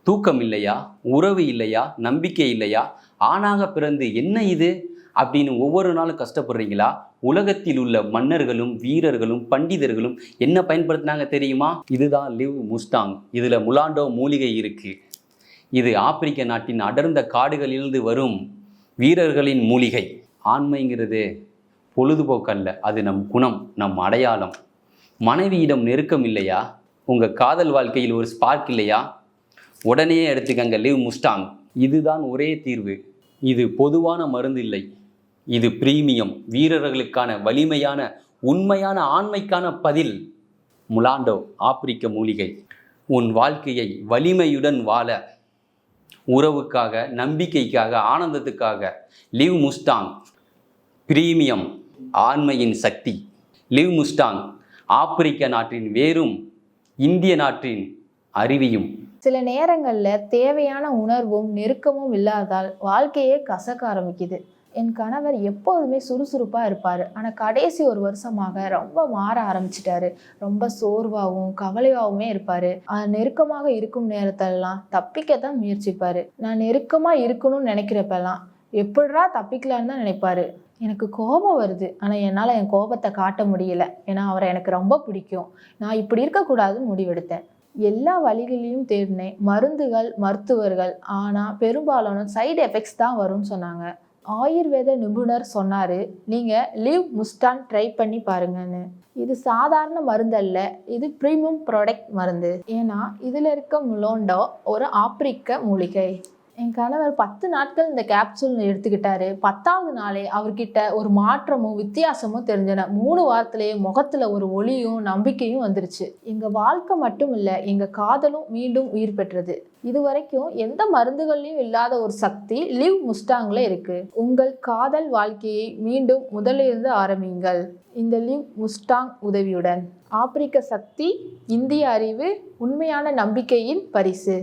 தூக்கம் இல்லையா, உறவு இல்லையா, நம்பிக்கை இல்லையா, ஆணாக பிறந்து என்ன இது அப்படின்னு ஒவ்வொரு நாளும் கஷ்டப்படுறீங்களா? உலகத்தில் உள்ள மன்னர்களும் வீரர்களும் பண்டிதர்களும் என்ன பயன்படுத்தினாங்க தெரியுமா? இதுதான் லிவ் முஸ்டாங். இதுல முலாண்டோ மூலிகை இருக்கு. இது ஆப்பிரிக்க நாட்டின் அடர்ந்த காடுகளிலிருந்து வரும் வீரர்களின் மூலிகை. ஆண்மைங்கிறது பொழுதுபோக்கல்ல, அது நம் குணம், நம் அடையாளம். மனைவியிடம் நெருக்கம் இல்லையா, உங்கள் காதல் வாழ்க்கையில் ஒரு ஸ்பார்க் இல்லையா, உடனே எடுத்துக்கங்க லிவ் முஸ்டாங். இதுதான் ஒரே தீர்வு. இது பொதுவான மருந்து இல்லை, இது பிரீமியம் வீரர்களுக்கான வலிமையான உண்மையான ஆண்மைக்கான பதில். முலாண்டோ ஆப்பிரிக்க மூலிகை. உன் வாழ்க்கையை வலிமையுடன் வாழ, உறவுக்காக, நம்பிக்கைக்காக, ஆனந்தத்துக்காக லிவ் முஸ்டாங். பிரீமியம் ஆண்மையின் சக்தி. லிவ் முஸ்டாங் ஆப்பிரிக்க நாட்டின் வேரும் இந்திய நாட்டின் அருவியும். சில நேரங்களில் தேவையான உணர்வும் நெருக்கமும் இல்லாதால் வாழ்க்கையே கசக்க ஆரம்பிக்குது. என் கணவர் எப்போதுமே சுறுசுறுப்பாக இருப்பார், ஆனால் கடைசி ஒரு வருஷமாக ரொம்ப மாற ஆரம்பிச்சிட்டாரு. ரொம்ப சோர்வாகவும் கவலையாகவுமே இருப்பார். நெருக்கமாக இருக்கும் நேரத்திலலாம் தப்பிக்கத்தான் முயற்சிப்பார். நான் நெருக்கமாக இருக்கணும்னு நினைக்கிறப்பெல்லாம் எப்படிரா தப்பிக்கலான்னு தான் நினைப்பாரு. எனக்கு கோபம் வருது, ஆனால் என்னால் என் கோபத்தை காட்ட முடியல. ஏன்னா அவரை எனக்கு ரொம்ப பிடிக்கும். நான் இப்படி இருக்கக்கூடாதுன்னு முடிவெடுத்தேன். எல்லா வழிகளையும் தேடினேன், மருந்துகள், மருத்துவர்கள். ஆனால் பெரும்பாலான சைடு எஃபெக்ட்ஸ் தான் வரும்னு சொன்னாங்க. ஆயுர்வேத நிபுணர் சொன்னார், நீங்கள் லிவ் முஸ்டாங் ட்ரை பண்ணி பாருங்கன்னு. இது சாதாரண மருந்து அல்ல, இது ப்ரீமியம் ப்ராடக்ட் மருந்து. ஏன்னா இதில் இருக்க முலாண்டோ ஒரு ஆப்பிரிக்க மூலிகை. என் கணவர் 10 நாட்கள் இந்த கேப்சூல் எடுத்துக்கிட்டாரு. 10வது நாளே அவர்கிட்ட ஒரு மாற்றமும் வித்தியாசமும் தெரிஞ்சன. 3 வாரத்திலேயே முகத்துல ஒரு ஒளியும் நம்பிக்கையும் வந்துருச்சு. எங்க வாழ்க்கை மட்டும் இல்லை, எங்க காதலும் மீண்டும் உயிர் பெற்றது. இதுவரைக்கும் எந்த மருந்துகள்லையும் இல்லாத ஒரு சக்தி லிவ் முஸ்டாங்ல இருக்கு. உங்கள் காதல் வாழ்க்கையை மீண்டும் முதலிருந்து ஆரம்பிங்கள் இந்த லிவ் முஸ்டாங் உதவியுடன். ஆப்பிரிக்க சக்தி, இந்திய அறிவு, உண்மையான நம்பிக்கையின் பரிசு.